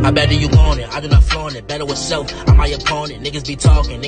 I bet that you want it, I do not flaunt it. Better with self, I'm my opponent. Niggas be talking,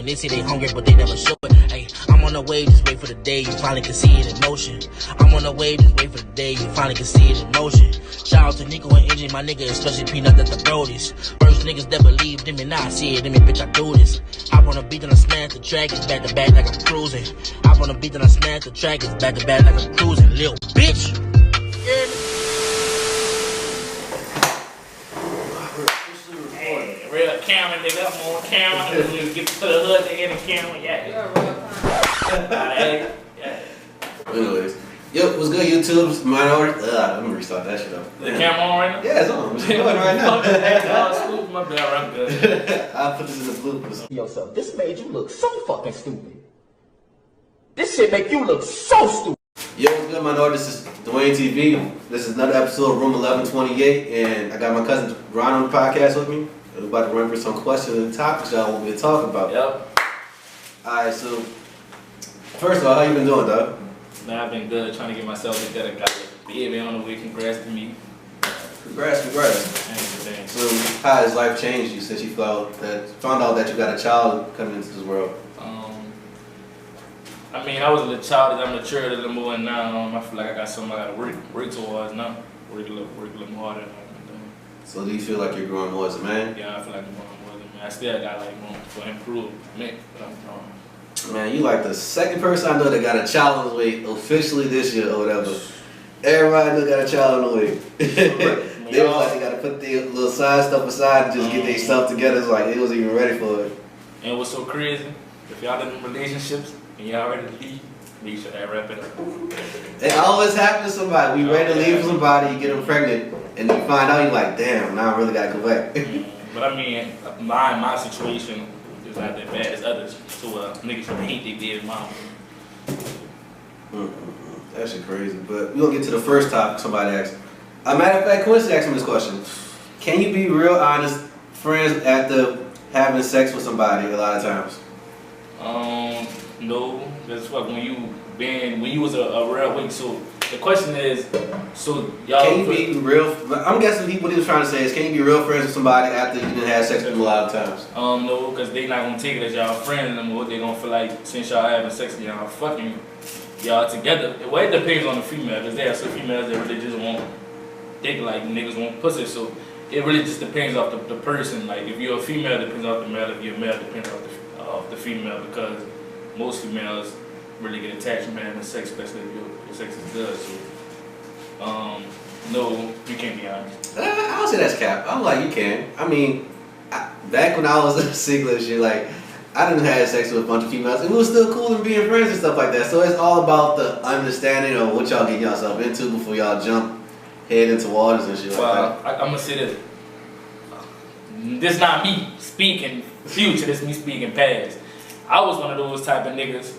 they say they hungry, but they never show it. Hey, I'm on the way, just wait for the day you finally can see it in motion. I'm on the way, just wait for the day you finally can see it in motion. Shout out to Nico and Angie, my nigga, especially Peanut at the Brodies. First niggas that believed in me, now I see it in me, bitch, I do this. Hop on the beat and I smash the track, it's back to back like I'm cruising. Hop on the beat and I smash the track, it's back to back like I'm cruising, little bitch. Hey, real camera nigga, I'm on camera. You get to put a hood nigga in the camera, yeah. You're a real camera. Yeah. Anyways. Yo, what's good, YouTube? Minority. I'm gonna restart that shit up. The camera on right now? Yeah, it's on. It's going right now. Scoop my bell, I'm good. I'll put this in the bloopers. Yourself, this made you look so fucking stupid. This shit make you look so stupid. Yo, what's good, Minority? This is Dwayne TV. This is another episode of Room 1128, and I got my cousin Dron on the podcast with me. We're about to run through some questions and topics y'all want me to talk about. Yep. Alright, so first of all, how you been doing, dog? Man, I've been good trying to get myself together. Got a baby on the way. Congrats to me. Congrats. Thanks. So, how has life changed you since you found out that you got a child coming into this world? I mean, I was a little child, I'm matured a little more, and now I feel like I got something I gotta work towards now. Work a little more harder than I've been doing. So, do you feel like you're growing more as a man? Yeah, I feel like I'm growing more than me. I still got like room for improvement, but I'm growing. Man, you like the second person I know that got a child on the way officially this year or whatever. Everybody know got a child on the way. They was like they gotta put their little side stuff aside and just get their stuff together. It's like they wasn't even ready for it. And what's so crazy, if y'all in relationships and y'all ready to leave, make sure that wrap it up. It always happens to somebody. We ready to leave for somebody, you get them pregnant, and you find out you're like, damn, now I really gotta go back. But I mean, my situation is not that bad as others. So niggas should hate they baby mama. That shit crazy. But we gonna get to the first topic somebody asked. A matter of fact, Quincy asked me this question. Can you be real honest friends after having sex with somebody a lot of times? No. That's what when you was a real weak. So the question is, so y'all can you be real? I'm guessing what he was trying to say is, can you be real friends with somebody after you didn't have sex with them a lot of times? No, because they not gonna take it as y'all friends anymore. They gonna feel like since y'all having sex with y'all fucking y'all together. Well, it depends on the female, because there are some females that really just won't think like niggas want pussy. So it really just depends off the person. Like if you're a female, it depends off the male. If you're a male, it depends off the female, because most females really get attached from having sex, especially if your sex is good. So, no, you can't be honest. I don't say that's cap. I'm like, you can. I mean, back when I was single and shit, like, I didn't have sex with a bunch of females, and we was still cool and being friends and stuff like that. So it's all about the understanding of what y'all get yourself into before y'all jump head into waters and shit like that. I'm gonna say this. This not me speaking future, this me speaking past. I was one of those type of niggas.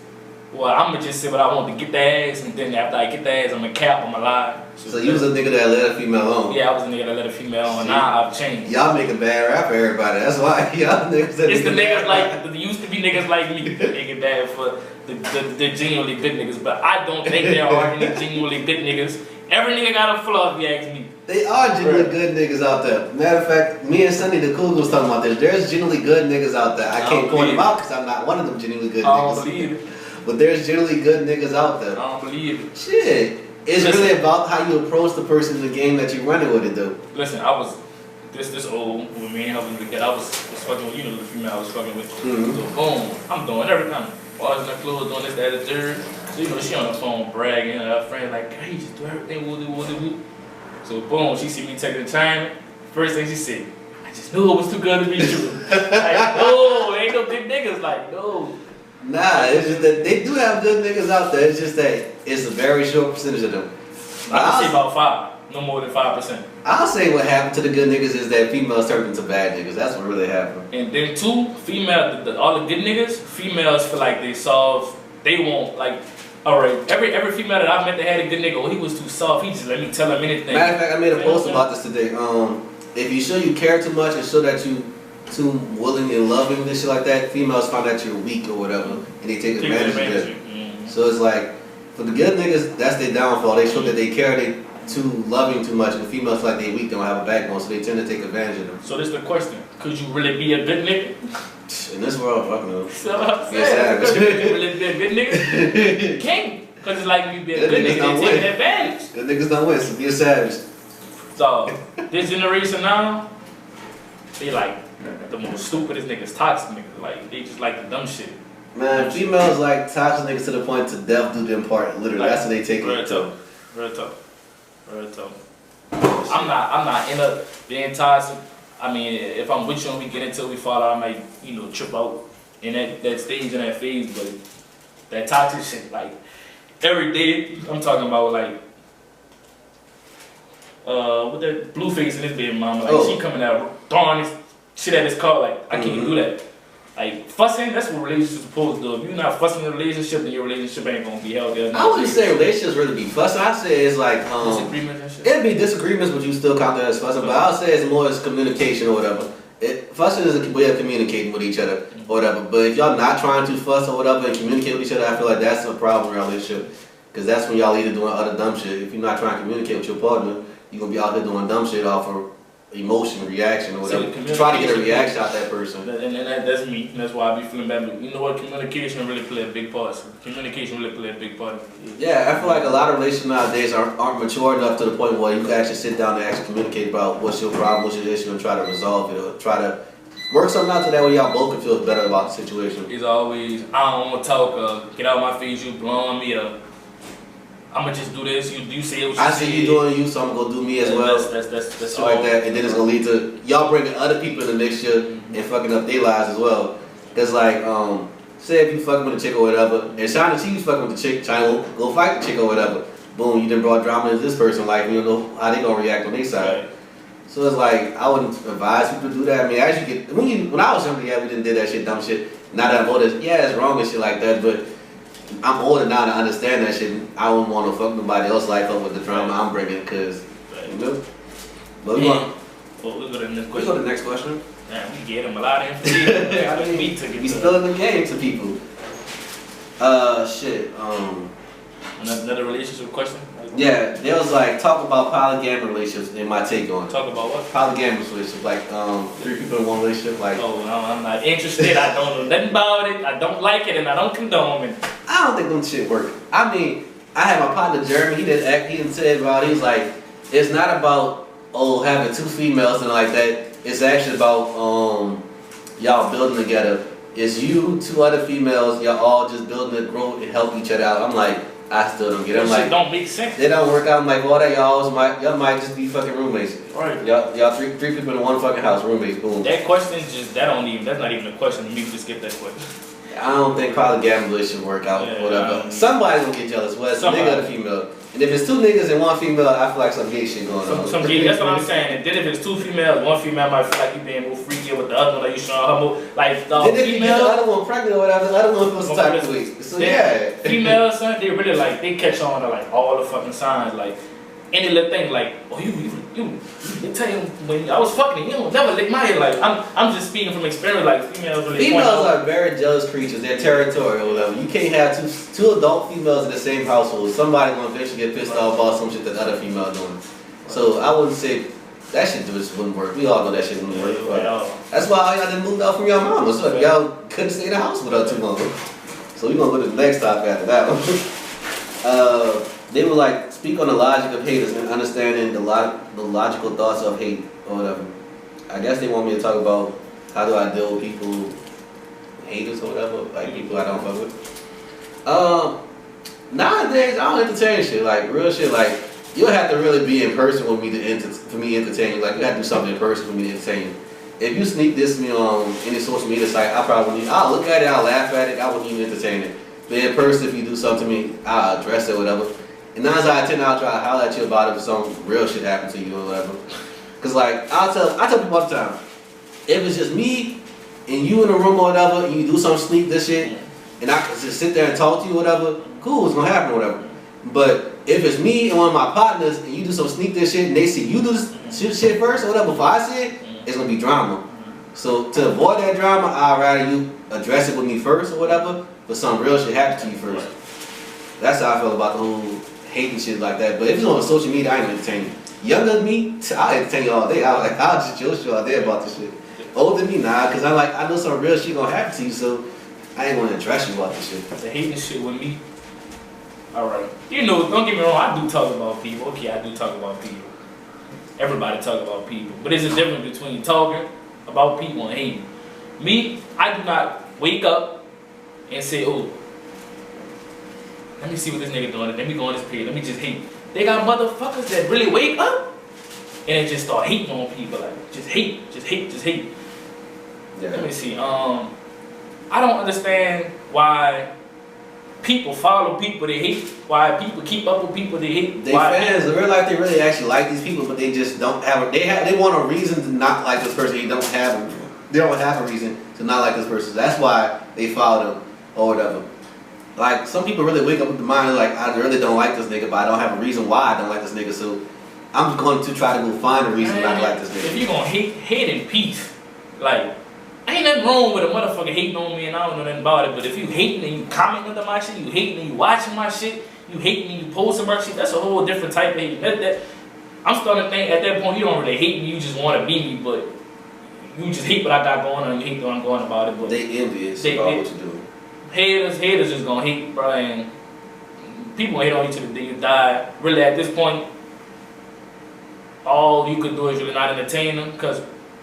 Well, I'm gonna just say what I want to get the ass, and then after I get the ass, I'm gonna cap, I'm gonna lie. So you was a nigga that let a female on? Yeah, I was a nigga that let a female on. Now I've changed. Y'all make a bad rap for everybody. That's why y'all niggas. It's the niggas like the used to be niggas like me that make it bad for the genuinely good niggas. But I don't think there are any genuinely good niggas. Every nigga got a flaw if you ask me. They are genuinely good niggas out there. Matter of fact, me and Sonny the Cool was talking about this. There's genuinely good niggas out there. I can't point them out because I'm not one of them genuinely good niggas. I don't believe it. But there's generally good niggas out there. I don't believe it. Shit. It's really about how you approach the person in the game that you're running with it, though. Listen, I was this old when me and her was together. I was fucking with, you know, the female I was fucking with. So boom, I'm doing everything. Always in the clothes, doing this, that, the third. So you know, she on the phone bragging, and her friend like, hey, you just do everything, woo. So boom, she see me taking the time. First thing she said, I just knew it was too good to be true. Like, no, ain't no good niggas. Like, no. Nah, it's just that they do have good niggas out there. It's just that it's a very short percentage of them. I would say about 5, no more than 5%. I'll say what happened to the good niggas is that females turned into bad niggas. That's what really happened. And then 2, female, all the good niggas, females feel like they won't, like, alright, every female that I met that had a good nigga, oh, he was too soft, he just let me tell him anything. Matter of fact, I made a post about this today. If you show you care too much and show that you too willing and loving and shit like that, females find out you're weak or whatever, and they take advantage of it. So it's like, for the good niggas, that's their downfall. They show that they care, too loving too much, and the females feel like they weak, they don't have a backbone, so they tend to take advantage of them. So this is the question: could you really be a good nigga? In this world, fuck no. So I'm You're saying, savage. could you really be a good nigga? You can't, because it's like you be a Them good niggas nigga, don't they taking win. advantage. The niggas don't win, so be a savage. So this generation now, they like the most stupidest niggas, toxic niggas. Like they just like the dumb shit. Man, females like toxic niggas to the point to death do them part. Literally, Like, that's what they take real it tough, to. real tough, real tough. I'm not into being toxic. I mean, if I'm with you and we get into it, we fall out, I might, you know, trip out in that stage and that phase. But that toxic shit, like every day, I'm talking about like, with that Blueface and his baby mama, like she coming out throwing this shit at his car, like I can't do that. Like fussing, that's what relationships supposed to do. If you're not fussing in a relationship, then your relationship ain't gonna be healthy. I wouldn't say relationships really be fussing. I say it's like disagreements and shit. it'd be disagreements, but you still count that as fussing. But I'll say it's more as communication or whatever. Fussing is a way of communicating with each other or whatever. But if y'all not trying to fuss or whatever and communicate with each other, I feel like that's a problem in your relationship. Because that's when y'all either doing other dumb shit. If you're not trying to communicate with your partner, you're gonna be out here doing dumb shit off of emotion, reaction, or whatever. Try to get a reaction out that person. And that's me. And that's why I be feeling bad. But you know what? Communication really play a big part. Communication really play a big part. Yeah, I feel like a lot of relationships nowadays aren't mature enough to the point where you can actually sit down and actually communicate about what's your problem, what's your issue, and try to resolve it, or try to work something out to that way y'all both can feel better about the situation. It's always, I don't want to talk, get out my face, you blowing me up. I'ma just do this, you say what you I see you doing you, so I'm gonna go do me as well. That's all like that, and then it's gonna lead to y'all bringing other people in the mixture and fucking up their lives as well. Cause like, say if you fucking with a chick or whatever, and Shana, she was fucking with the chick, trying to go fight the chick or whatever. Boom, you done brought drama into this person, like you don't know how they gonna react on their side. Right. So it's like I wouldn't advise people to do that. I mean, as you get when I was younger, yeah, we didn't do that shit, dumb shit. Now that I'm older, yeah, it's wrong and shit like that, but I'm older now to understand that shit. I wouldn't want to fuck nobody else's life up with the drama I'm bringing, cause you know. But we Well, we'll go to the next go question. to the next question. Man, we get him a lot of information. I mean, we took it We to spilling the game to people. Shit. another relationship question. Yeah, there was like talk about polygamous relationships in my take on it. Talk about what? Polygamous relationship, like 3 people in one relationship, like. Oh, no, I'm not interested. I don't know nothing about it. I don't like it, and I don't condone it. I don't think them shit work. I mean, I had my partner Jeremy. He didn't say about. He was like, it's not about having 2 females and like that. It's actually about y'all building together. It's you, 2 other females. Y'all all just building to grow and help each other out. I'm like, I still don't get it. I'm That like, shit don't make sense. they don't work out. I'm like, all that y'all might just be fucking roommates. Right. Y'all three people in one fucking house, roommates. Boom. That question that's not even a question. You just skip that question. I don't think polygamous relationship work out. Yeah, whatever. Somebody's gonna get jealous. Whether it's a nigga or the female. And if it's 2 niggas and 1 female, I feel like some gay shit going on. Some gay, that's what I'm saying. And then if it's 2 females, 1 female might feel like you being more freaky with the other one, like you showing her more. Like the Then if you get the female, other one pregnant or whatever, the other one feels some type of way. So yeah. females, son, they really like they catch on to like all the fucking signs, like any little thing, like oh you tell him when I was fucking you don't never lick my head. Like I'm just speaking from experience. Like females really Females are very jealous creatures. They're territorial or whatever. You can't have two adult females in the same household. Somebody gonna eventually get pissed off about some shit that the other female doing. So I wouldn't say that shit just wouldn't work. We all know that shit wouldn't work. That's why y'all didn't move out from your mama. So y'all couldn't stay in the house with her too long. So we gonna go to the next topic after that one. They were like, speak on the logic of haters and understanding the logical thoughts of hate or whatever. I guess they want me to talk about how do I deal with people, haters or whatever, like people I don't fuck with. Nowadays, I don't entertain shit, like real shit. Like you'll have to really be in person with me for me to entertain you. Like you have to do something in person for me to entertain you. If you sneak this me on any social media site, I'll look at it, I'll laugh at it, I wouldn't even entertain it. But in person, if you do something to me, I'll address it or whatever. And 9 times out of 10, I'll try to holler at you about it if some real shit happened to you or whatever. Cause like I tell people all the time, if it's just me and you in a room or whatever, and you do some sneak this shit, and I can just sit there and talk to you or whatever, cool, it's gonna happen or whatever. But if it's me and one of my partners and you do some sneak this shit and they see you do this shit first or whatever before I see it, it's gonna be drama. So to avoid that drama, I'd rather you address it with me first or whatever, but some real shit happens to you first. That's how I feel about the whole hating shit like that. But if it's on social media, I ain't entertaining. Younger than me, I'll entertain you all day. I'll just chill shit out there about this shit. Older than me, nah, because I know some real shit gonna happen to you, so I ain't gonna address you about this shit. The hating shit with me. Alright. You know, don't get me wrong, I do talk about people. Okay, I do talk about people. Everybody talk about people. But there's a difference between talking about people and hating. Me, I do not wake up and say, oh, let me see what this nigga doing. Let me go on this page. Let me just hate. They got motherfuckers that really wake up and they just start hating on people. Like, just hate, just hate, just hate. Yeah. Let me see. I don't understand why people follow people they hate. Why people keep up with people they hate. They fans, in real life, they really actually like these people, but they just don't have. They want a reason to not like this person. They don't have a reason to not like this person. That's why they follow them or whatever. Like, some people really wake up with the mind like, I really don't like this nigga, but I don't have a reason why I don't like this nigga. So I'm going to try to go find a reason not to like this nigga. If you gonna hate in peace, like, ain't nothing wrong with a motherfucker hating on me and I don't know nothing about it. But if you hating and you commenting under my shit, you hating and you watching my shit, you hating and you posting my shit, that's a whole different type of hate. I'm starting to think at that point you don't really hate me, you just want to be me, but you just hate what I got going on, you hate what I'm going about it. But they envious about what you do. Haters just gonna hate, bro, and people hate on you till the day you die. Really, at this point, all you could do is really not entertain them. Cause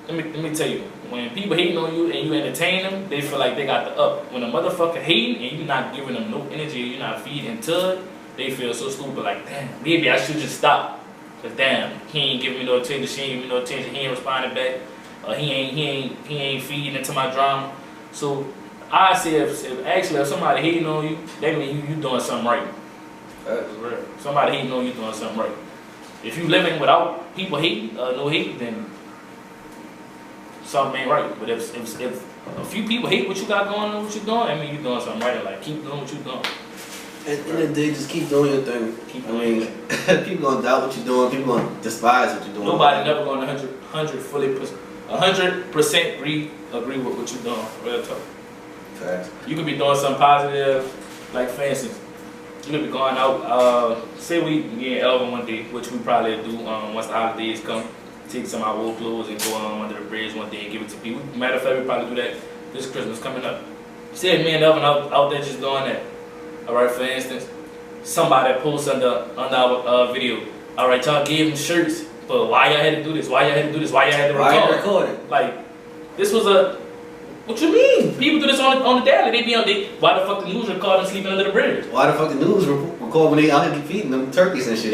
let me tell you, when people hating on you and you entertain them, they feel like they got the up. When a motherfucker hating and you not giving them no energy, you're not feeding to it, they feel so stupid. Like, damn, maybe I should just stop. Cause damn, he ain't giving me no attention. She ain't giving me no attention. He ain't responding back. He ain't feeding into my drama. So I say if somebody hating on you, that means you doing something right. That's real. Somebody hating on you doing something right. If you living without people hating, no hate, then something ain't right. But if a few people hate what you got going on, what you doing, I mean you doing something right. Like, keep doing what you doing. At the end of the day, just keep doing your thing. People gonna doubt what you're doing. People gonna despise what you're doing. Nobody never gonna 100% agree with what you're doing. Real talk. You could be doing something positive, like for instance, you could be going out, say we get Elvin one day, which we probably do once the holidays come, take some of our old clothes and go under the bridge one day and give it to people. Matter of fact, we probably do that this Christmas coming up. Say me and Elvin out there just doing that. Alright, for instance, somebody posts under our video, alright, y'all gave them shirts, but why y'all had to do this? Why y'all had to do this? Why y'all had to record it? Like, this was a... What you mean? People do this on the daily. They be on. Why the fuck the news record them sleeping under the bridge? Why the fuck the news record when they out here feeding them turkeys and shit?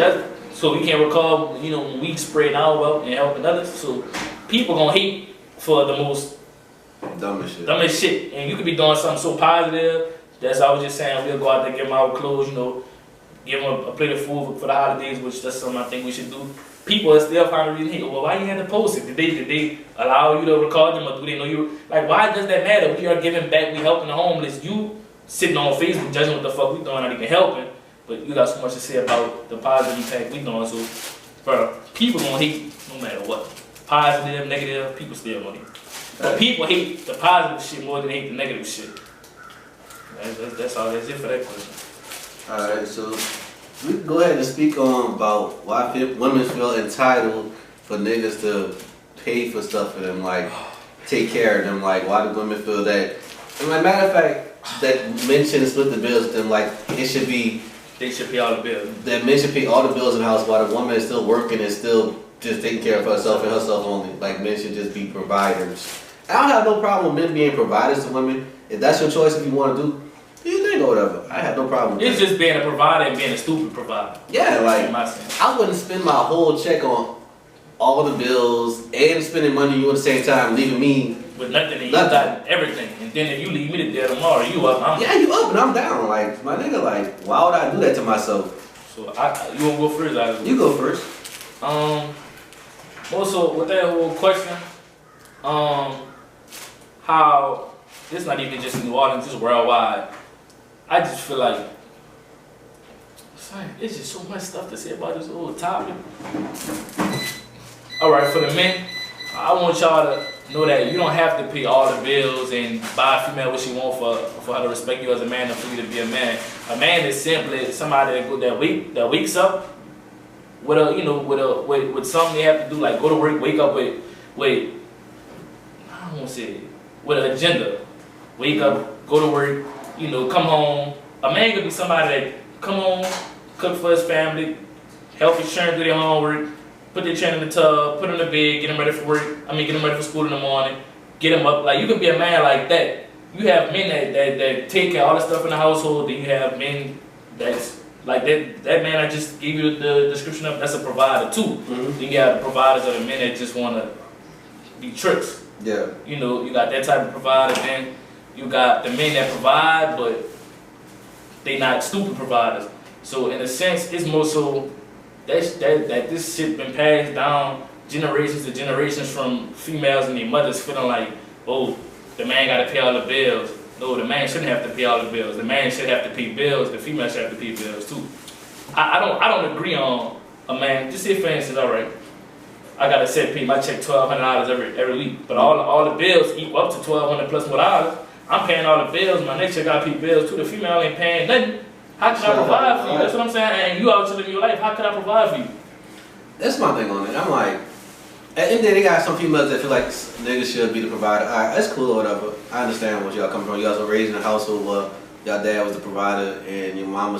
So we can't record, when we spread our wealth and helping others. So people gonna hate for the most dumbest shit. And you could be doing something so positive. That's I was just saying. We'll go out there, give them our clothes, give them a plate of food for the holidays, which that's something I think we should do. People are still finding a reason to hate. Well, why you had to post it? Did they allow you to record them, or do they know you? Like, why does that matter? We are giving back. We helping the homeless. You sitting on Facebook judging what the fuck we doing, not even helping. But you got so much to say about the positive impact we doing. So, bro, people gonna hate no matter what. Positive, negative, people still gonna hate. But people hate the positive shit more than they hate the negative shit. That's all. That's it for that question. All right, so we can go ahead and speak on about why women feel entitled for niggas to pay for stuff for them, like take care of them. Like, why do women feel that? And like, matter of fact, that men shouldn't split the bills with them. Like, it should be they should pay all the bills. That men should pay all the bills in the house while the woman is still working and still just taking care of herself and herself only. Like, men should just be providers. I don't have no problem with men being providers to women. If that's your choice, if you want to do your thing or whatever, I have no problem with It's that. just being a provider and being a stupid provider. Yeah, like, I wouldn't spend my whole check on all the bills and spending money on you at the same time, leaving me with nothing, and you got everything. And then if you leave me there tomorrow, you up. You up and I'm down. Like, my nigga, like, why would I do that to myself? So you wanna go first? You go first. Also with that whole question, how it's not even just New Orleans, just worldwide. I just feel like it's just so much stuff to say about this whole topic. All right, for the men, I want y'all to know that you don't have to pay all the bills and buy a female what she want for her to respect you as a man and for you to be a man. A man is simply somebody that wakes up with a with something they have to do, like go to work, wake up with I don't want to say it, with an agenda. Wake up, go to work, come home. A man could be somebody that come home, cook for his family, help his children do their homework, put their children in the tub, put them in the bed, get them ready for work. Get them ready for school in the morning, get them up. Like, you can be a man like that. You have men that take care of all the stuff in the household. Then you have men that's like that man I just gave you the description of, that's a provider too. Mm-hmm. Then you have the providers of the men that just want to be tricks. Yeah. You got that type of provider. Then you got the men that provide, but they not stupid providers. So in a sense, it's more so that this shit been passed down generations to generations from females and their mothers feeling like, oh, the man got to pay all the bills. No, the man shouldn't have to pay all the bills. The man should have to pay bills. The female should have to pay bills too. I don't agree on a man. Just say for instance, all right, I got to set pay my check $1,200 every week, but all the bills equal up to $1,200 plus more dollars. I'm paying all the bills. My next check got to pay bills too. The female ain't paying nothing. How can I provide for you? That's what I'm saying. And you out to live your life. How can I provide for you? That's my thing on it. I'm like, at the end of the day, they got some females that feel like niggas should be the provider. All right, that's cool or whatever. I understand what y'all coming from. Y'all was raised in a household where y'all dad was the provider and your mom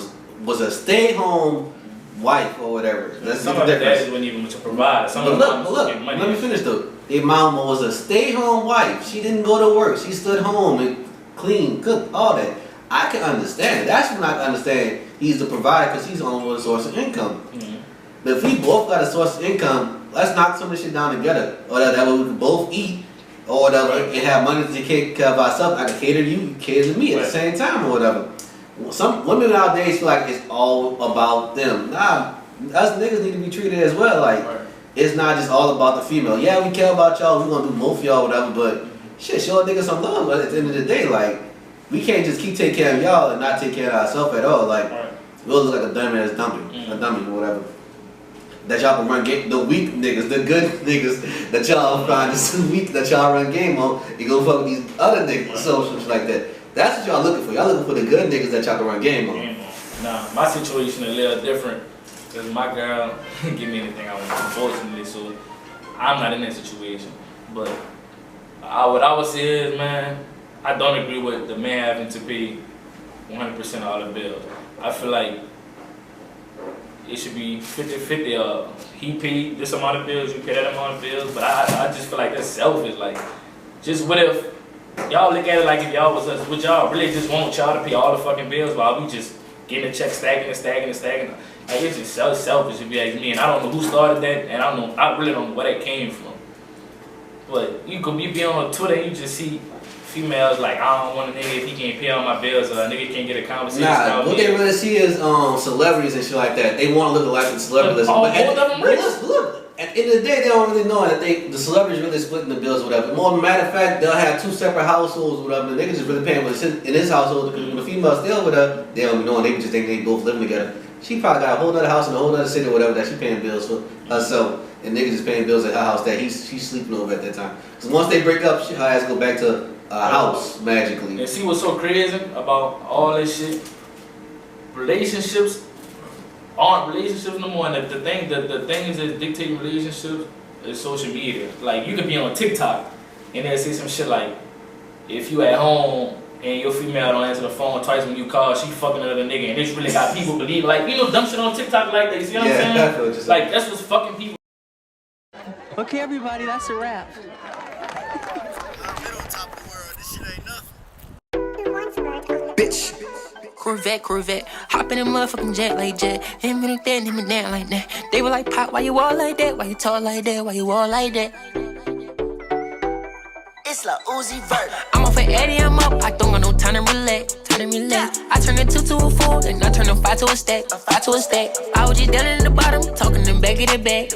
was a stay-home wife or whatever. That's some of the dads wasn't even much a provider. Look, let me finish though. Your mama was a stay-home wife. She didn't go to work. She stood home and cleaned, cooked, all that. I can understand it. That's when I understand he's the provider because he's on with a source of income. Mm-hmm. But if we both got a source of income, let's knock some of this shit down together. Or that way we can both eat, or whatever, and have money to take care of ourselves. I can cater to you, you cater to me at the same time or whatever. Some women nowadays feel like it's all about them. Nah, us niggas need to be treated as well. Like, it's not just all about the female. Yeah, we care about y'all, we gonna do both y'all, whatever, but shit, show a nigga some love. But at the end of the day, like, we can't just keep taking care of y'all and not take care of ourselves at all. Like, we'll look like a dumbass dumpy, a dummy or whatever. That y'all can run game, the weak niggas, the good niggas that y'all find is weak that y'all run game on. You go fuck with these other niggas, so shit like that. That's what y'all looking for. Y'all looking for the good niggas that y'all can run game on. Nah, my situation is a little different because my girl give me anything I want, unfortunately. So I'm not in that situation. But what I would say is, man, I don't agree with the man having to pay 100% of all the bills. I feel like it should be 50-50. He paid this amount of bills, you pay that amount of bills. But I just feel like that's selfish. Like, just what if y'all look at it like if y'all was us? Would y'all really just want y'all to pay all the fucking bills while we just getting a check, stacking. Like, it's just so selfish if you ask me. And I don't know who started that, and I really don't know where that came from. But you could be on Twitter and you just see females like, I don't want a nigga if he can't pay all my bills, or a nigga can't get a conversation. Nah, what they really see is celebrities and shit like that. They want to live the life of celebrities. All of them rich. Look, at the end of the day, they don't really know that the celebrities really splitting the bills, whatever. More than a matter of fact, they'll have two separate households, whatever. The niggas just really paying what's in his household because when the female's still with her, they don't be knowing. They just think they both living together. She probably got a whole other house in a whole other city or whatever that she paying bills for herself. And niggas is paying bills at her house that she's sleeping over at that time. So once they break up, her ass go back to house magically. And see what's so crazy about all this shit? Relationships aren't relationships no more. And the things that dictate relationships is social media. Like, you could be on TikTok and they'll say some shit like, if you at home and your female don't answer the phone twice when you call, she fucking another nigga, and this really got people believe, like, dumb shit on TikTok like that. You see what I'm saying? Like, that's what's fucking people. Okay, everybody, that's a wrap. Bitch. Corvette, hop in a motherfucking jet like jet. Him and that like that. They were like, Pop, why you all like that? Why you talk like that? Why you all like that? It's like Uzi Vert. I'm off at Eddie, I'm up. I don't got no time to relax. I turn a 2 to a 4, then I turn a 5 to a stack. I was just down in the bottom, talking them back of the back.